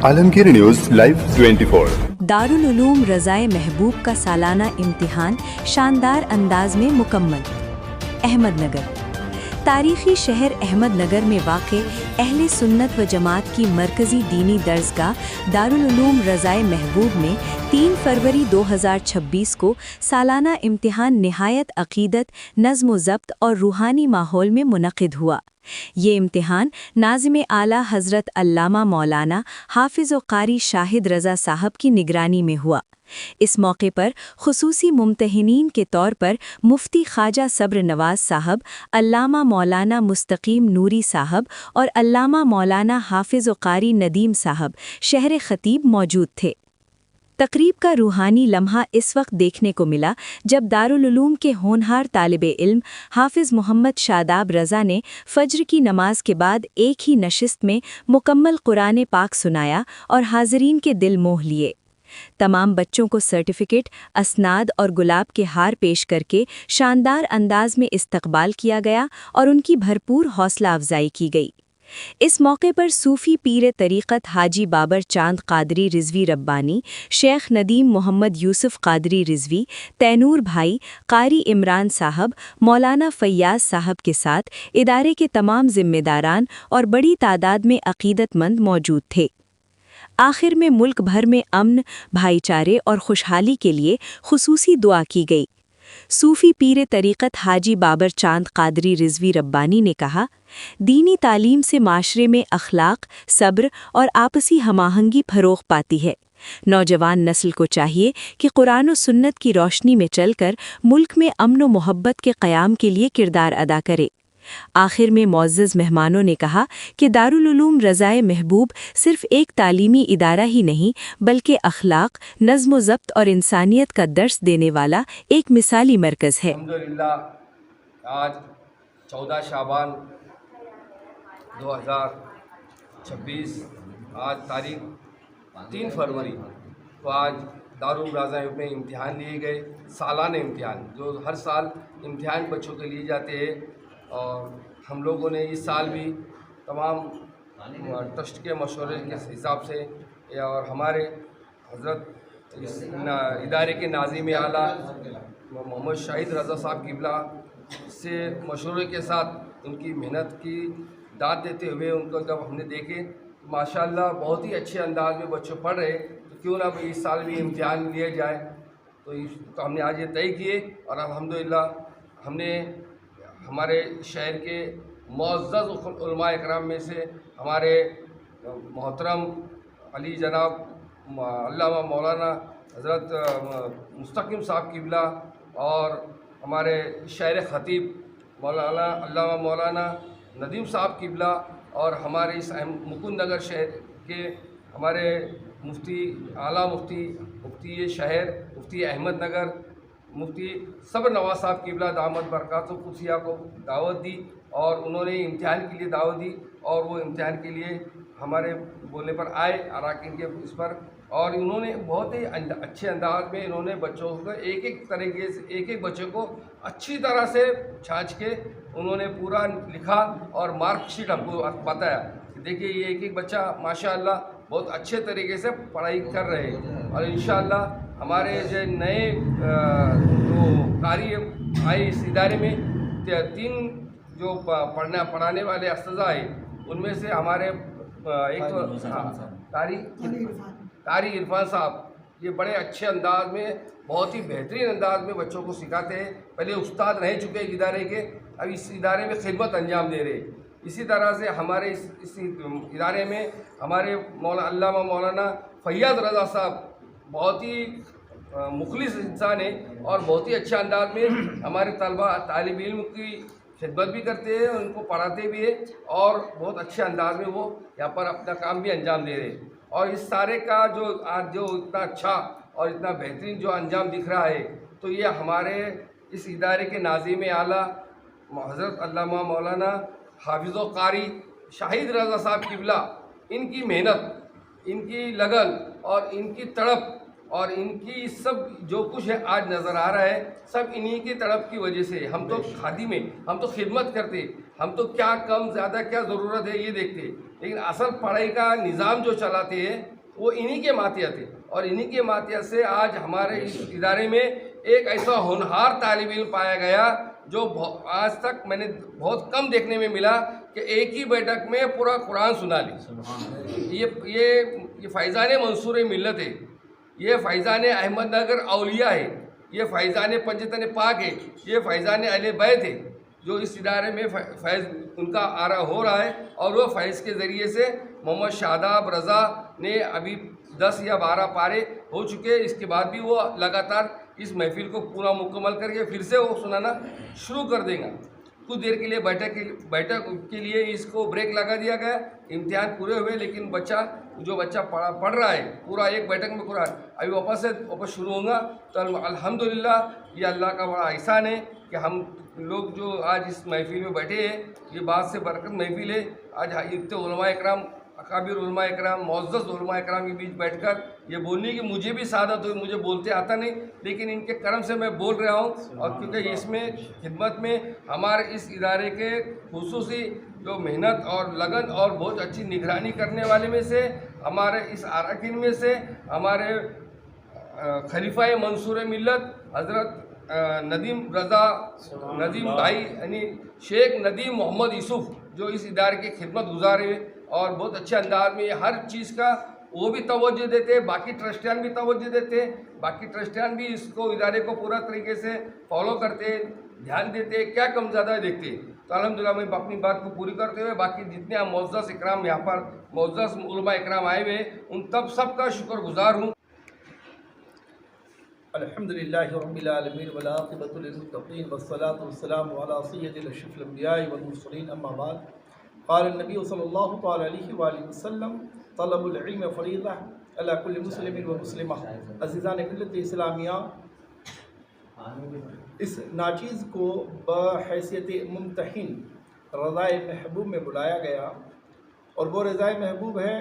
Alamgir news live 24। Darul Uloom रज़ाए महबूब का सालाना इम्तिहान शानदार अंदाज में मुकम्मल। अहमदनगर तारीखी शहर अहमदनगर में वाक़े अहले सुन्नत व जमात की मरकज़ी दीनी दर्सगाह दारुल उलूम रज़ाए महबूब में 3 फरवरी 2026 को सालाना इम्तिहान निहायत अक़ीदत, नज़्म व ज़ब्त और रूहानी माहौल में मुनक़िद हुआ। ये इम्तिहान नाज़िम आला हज़रत अल्लामा मौलाना हाफ़िज़ व क़ारी शाहिद रज़ा साहब की निगरानी में हुआ। इस मौके पर खुसूसी मुम्तहिनीन के तौर पर मुफ्ती ख्वाजा सब्र नवाज साहब, अल्लामा मौलाना मुस्तकीम नूरी साहब और अल्लामा मौलाना हाफ़िज़ व क़ारी नदीम साहब शहर ख़तीब मौजूद थे। तकरीब का रूहानी लम्हा इस वक्त देखने को मिला जब दारुल उलूम के होनहार तालिबे इल्म हाफिज़ मोहम्मद शादाब रज़ा ने फ़ज्र की नमाज के बाद एक ही नशिस्त में मुकम्मल कुरान पाक सुनाया और हाज़रीन के दिल मोह लिए। तमाम बच्चों को सर्टिफ़िकेट, असनाद और गुलाब के हार पेश करके शानदार अंदाज में इस्तकबाल किया गया और उनकी भरपूर हौसला अफजाई की गई। इस मौके पर सूफ़ी पीर तरीक़त हाजी बाबर चांद क़ादरी रिज़वी रब्बानी, शेख नदीम मोहम्मद यूसुफ़ क़ादरी रिज़वी, तैनूर भाई, क़ारी इमरान साहब, मौलाना फ़य्याज़ साहब के साथ इदारे के तमाम ज़िम्मेदारान और बड़ी तादाद में अक़ीदतमंद मौजूद थे। आखिर में मुल्क भर में अमन, भाईचारे और खुशहाली के लिए खुसूसी दुआ की गई। सूफ़ी पीर तरीक़त हाजी बाबर चांद क़ादरी रिज़वी रब्बानी ने कहा, दीनी तालीम से माशरे में अखलाक, सब्र और आपसी हमाहंगी फ़रोग़ पाती है। नौजवान नस्ल को चाहिए कि कुरान और सुन्नत की रोशनी में चलकर मुल्क में अमन व मोहब्बत के क़याम के लिए किरदार अदा करे। आखिर में मुअज़्ज़ज़ मेहमानों ने कहा कि दारुल उलूम रज़ाए महबूब सिर्फ़ एक तालीमी इदारा ही नहीं बल्कि अखलाक, नज़्म व ज़ब्त और इंसानियत का दर्स देने वाला एक मिसाली मरकज़ है। अल्हम्दुलिल्लाह आज 14 शाबान 2026 आज तारीख 3 फरवरी तो आज दारुल रज़ाए में इम्तिहान लिए गए। सालाना इम्तिहान जो हर साल इम्तिहान बच्चों के लिए जाते हैं और हम लोगों ने इस साल भी तमाम ट्रस्ट के मशवरे के हिसाब से और हमारे हज़रत इस इदारे के नाज़िम आला मोहम्मद शाहिद रज़ा साहब क़िबला से मशवरे के साथ उनकी मेहनत की दाद देते हुए उनको जब हमने देखे माशाल्लाह बहुत ही अच्छे अंदाज में बच्चे पढ़ रहे, तो क्यों ना भाई इस साल भी इम्तिहान लिए जाए। तो हमने आज ये तय किए और अल्हम्दुलिल्लाह हमने हमारे शहर के मुअज़्ज़ज़ उलमा इकराम में से हमारे मोहतरम अली जनाब अल्लामा मौलाना हज़रत मुस्तकीम साहब क़िबला और हमारे शहर ख़तीब मौलाना अल्लामा मौलाना नदीम साहब क़िबला और हमारे इस मुकुंद नगर शहर के हमारे मुफ्ती आला मुफ्ती शहर मुफ्ती अहमदनगर मुफ्ती सब्र नवाज साहब क़िबला दामद बरकातुहू कुसिया को दावत दी और उन्होंने इम्तिहान के लिए दावत दी और वो इम्तिहान के लिए हमारे बोलने पर आए अराकीन के इस पर और उन्होंने बहुत ही अच्छे अंदाज में इन्होंने बच्चों को एक एक तरीके से एक बच्चे को अच्छी तरह से छाँच के उन्होंने पूरा लिखा और मार्कशीट हमको बताया कि देखिए ये एक बच्चा माशाअल्लाह बहुत अच्छे तरीके से पढ़ाई कर रहे हैं और इंशाअल्लाह हमारे जो नए जो कारी आए इस इदारे में 3 जो पढ़ाने वाले अस्तिज़ा है उनमें से हमारे एक तो कारी इरफान साहब ये बड़े अच्छे अंदाज में बहुत ही बेहतरीन अंदाज में बच्चों को सिखाते हैं। पहले उस्ताद रह चुके इदारे के, अब इस इदारे में खिदमत अंजाम दे रहे। इसी तरह से हमारे इस इदारे में हमारे अल्लामा मौलाना फ़य्याज़ रज़ा साहब बहुत ही मुखलिस इंसान है और बहुत ही अच्छे अंदाज में हमारे तलबा तालिब इल्म की खिदमत भी करते हैं, उनको पढ़ाते भी है और बहुत अच्छे अंदाज में वो यहाँ पर अपना काम भी अंजाम दे रहे हैं। और इस सारे का जो आज जो इतना अच्छा और इतना बेहतरीन जो अंजाम दिख रहा है तो ये हमारे इस इदारे के नाज़िम आला हज़रत अल्लामा मौलाना हाफ़िज़ व क़ारी शाहिद रज़ा साहब क़िबला इनकी मेहनत, इनकी लगन और इनकी तड़प और इनकी सब जो कुछ है आज नज़र आ रहा है सब इन्हीं की तड़प की वजह से। हम तो खादी में हम तो खिदमत करते, हम तो क्या कम ज़्यादा क्या ज़रूरत है ये देखते, लेकिन असल पढ़ाई का निज़ाम जो चलाते हैं वो इन्हीं के मातिया थे। और इन्हीं के मातिया से आज हमारे इस इदारे में एक ऐसा होनहार तालिब इल्म पाया गया जो आज तक मैंने बहुत कम देखने में मिला कि एक ही बैठक में पूरा कुरान सुना ली। ये फैज़ान मंसूर मिल्लत है, ये फैज़ान अहमदनगर औलिया है, ये फैज़ान पंजतन पाक है, ये फैज़ान अहले बैत है जो इस इदारे में फैज़ उनका आरा हो रहा है। और वो फैज़ के ज़रिए से मोहम्मद शादाब रज़ा ने अभी 10 या 12 पारे हो चुके, इसके बाद भी वो लगातार इस महफिल को पूरा मुकम्मल करके फिर से वो सुनाना शुरू कर देगा। कुछ देर के लिए बैठक के लिए इसको ब्रेक लगा दिया गया, इम्तिहान पूरे हुए, लेकिन जो बच्चा पढ़ रहा है पूरा एक बैठक में कुरान अभी वापस शुरू होगा। तो अल्हम्दुलिल्लाह ये अल्लाह का बड़ा एहसान है कि हम लोग जो आज इस महफिल में बैठे हैं, ये बात से बरकत महफिल है। आज इतने उलमा इकराम, अकाबिर उलमा इकराम, मुअज़्ज़ज़ उलमा इकराम के बीच बैठकर ये बोलने की मुझे भी सादत हुई। मुझे बोलते आता नहीं, लेकिन इनके करम से मैं बोल रहा हूँ। और क्योंकि इसमें खिदमत में हमारे इस इदारे के खुसूसी जो मेहनत और लगन और बहुत अच्छी निगरानी करने वाले में से, हमारे इस अरकान में से हमारे खलीफा मंसूर मिल्लत हज़रत नदीम भाई यानी शेख नदीम मोहम्मद यूसुफ जो इस इदारे के खिदमत गुजार है और बहुत अच्छे अंदाज में हर चीज़ का वो भी तवज्जो देते हैं, बाकी ट्रस्टियान भी तवज्जो देते हैं, बाकी ट्रस्टियान भी इसको इदारे को पूरा तरीके से फॉलो करते हैं, ध्यान देते हैं, क्या कम ज़्यादा देखते हैं। तो अल्हम्दुलिल्लाह मैं अपनी बात को पूरी करते हुए बाकी जितने हम मुअज़्ज़ज़ इकराम यहाँ पर मुअज़्ज़ज़ उलमा इकराम आए हुए उन तब सबका शुक्रगुजार हूँ। अल्हम्दुलिल्लाहि रब्बिल आलमीन वल आक़िबतु लिल मुत्तक़ीन वस्सलातु वस्सलामु अला सय्यिदिल अशरफिल अंबिया'i वल मुरसलीन अम्मा बाद। क़ाल नबी सल्लल्लाहु तआला अलैहि वसल्लम तलबुल इल्म फ़रीज़ा अला कुल्लि मुस्लिमिन व मुस्लिमा। अज़ीज़ान मिल्लत इस्लामिया, इस नाचीज़ को बहैसियत मुम्तहिन रज़ाए महबूब में बुलाया गया और वो रज़ाए महबूब है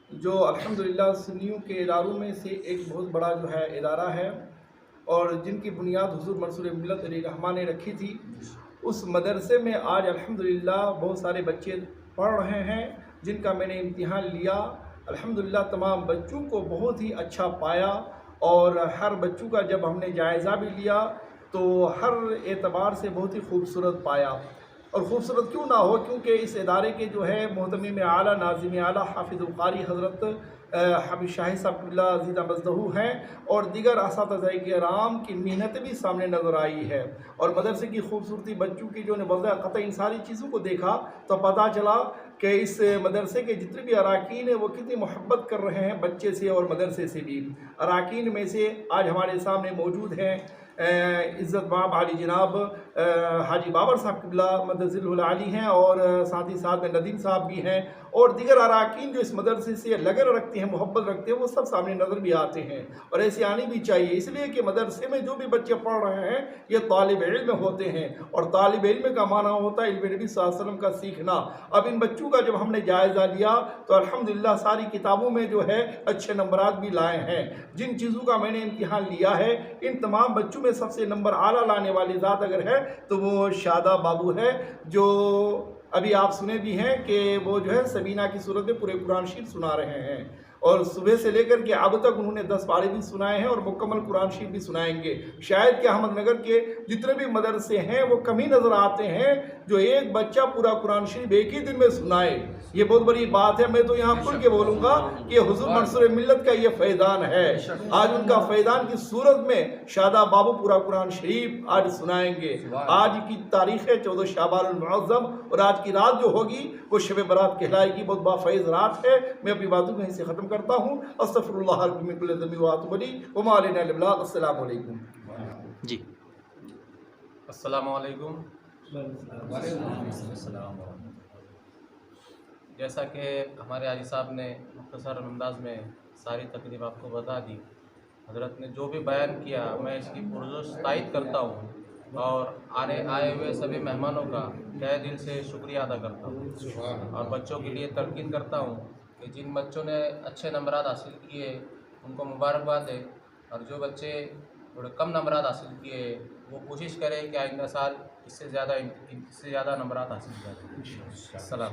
जो अल्हम्दुलिल्लाह सुन्नियों के इदारों में से एक बहुत बड़ा जो है इदारा है और जिनकी बुनियाद हुज़ूर मंसूर मिल्लत अली रहमान ने रखी थी। उस मदरसे में आज अल्हम्दुलिल्लाह बहुत सारे बच्चे पढ़ रहे हैं जिनका मैंने इम्तिहान लिया। अल्हम्दुलिल्लाह तमाम बच्चों को बहुत ही अच्छा पाया और हर बच्चों का जब हमने जायज़ा भी लिया तो हर एतबार से बहुत ही खूबसूरत पाया। और ख़ूबसूरत क्यों ना हो, क्योंकि इस इदारे के जो है मोहतमिम आला नाज़िम आला हाफिज़ुल क़ारी हज़रत हबीब शाही साहब अज़ीज़ा मज़दहू हैं और दीगर असातिज़ाए किराम की मेहनत भी सामने नज़र आई है। और मदरसे की खूबसूरती, बच्चों की जो वज़ा इन सारी चीज़ों को देखा तो पता चला कि इस मदरसे के जितने भी अराकीन हैं वो कितनी मोहब्बत कर रहे हैं बच्चे से और मदरसे से भी। अराकीन में से आज हमारे सामने मौजूद हैं इज़्ज़त बाब आली जनाब हाजी बाबर साहब क़िबला मदजिल आली हैं और साथ ही साथ में नदीम साहब भी हैं और दीगर अराकीन जो इस मदरसे से लगन रखते हैं, मोहब्बत रखते हैं, वो सब सामने नज़र भी आते हैं। और ऐसे आनी भी चाहिए, इसलिए कि मदरसे में जो भी बच्चे पढ़ रहे हैं ये तालिब इल्म होते हैं और तालिब इल्म का माना होता है इल्म नबी सल्लल्लाहु अलैहि वसल्लम का सीखना। अब इन बच्चों का जब हमने जायज़ा लिया तो अल्हम्दुलिल्लाह सारी किताबों में जो है अच्छे नंबरात भी लाए हैं। जिन चीज़ों का मैंने इम्तिहान लिया है इन तमाम बच्चों में सबसे नंबर आला लाने वाली ज़ात अगर है तो वो शादा बाबू है, जो अभी आप सुने भी हैं कि वो जो है सबीना की सूरत में पूरे कुरान शरीफ सुना रहे हैं और सुबह से लेकर के अब तक उन्होंने 10 पारे भी सुनाए हैं और मुकम्मल कुरान शरीफ भी सुनाएंगे। शायद कि अहमदनगर के जितने भी मदरसे हैं वो कम ही नज़र आते हैं जो एक बच्चा पूरा कुरान शरीफ एक ही दिन में सुनाए। ये बहुत बड़ी बात है। मैं तो यहाँ खुल के बोलूँगा कि हुज़ूर मंसूर मिल्लत का ये फैज़ान है। आज उनका फैज़ान की सूरत में शादा बाबू पूरा कुरान शरीफ आज सुनाएंगे। आज की तारीख़ है 14 शाबानुल मुअज़्ज़म और आज की रात जो होगी वो शब बरात कहलाएगी। बहुत बाफ़ैज़ रात है। मैं अपनी बातों को यहीं से ख़त्म करता हूँ। अस्तग़फ़िरुल्लाह मिन कुल्लि ज़ंबिन व अतूबु इलैहि व मा अलैना इल्ला अल-बलाग़। अस्सलामु अलैकुम। जी, अस्सलामु अलैकुम। जैसा कि हमारे आजी साहब ने मुख्तसर अंदाज में सारी तकरीब आपको बता दी, हज़रत ने जो भी बयान किया मैं इसकी पुरजोश तायद करता हूँ और आए हुए सभी मेहमानों का तहे दिल से शुक्रिया अदा करता हूँ और बच्चों के लिए तलकीन करता हूँ कि जिन बच्चों ने अच्छे नंबरात हासिल किए उनको मुबारकबाद है। और जो बच्चे थोड़े कम नंबरात हासिल किए वो कोशिश करें कि आइंदा साल इससे ज़्यादा नंबरात हासिल करें। सलाम।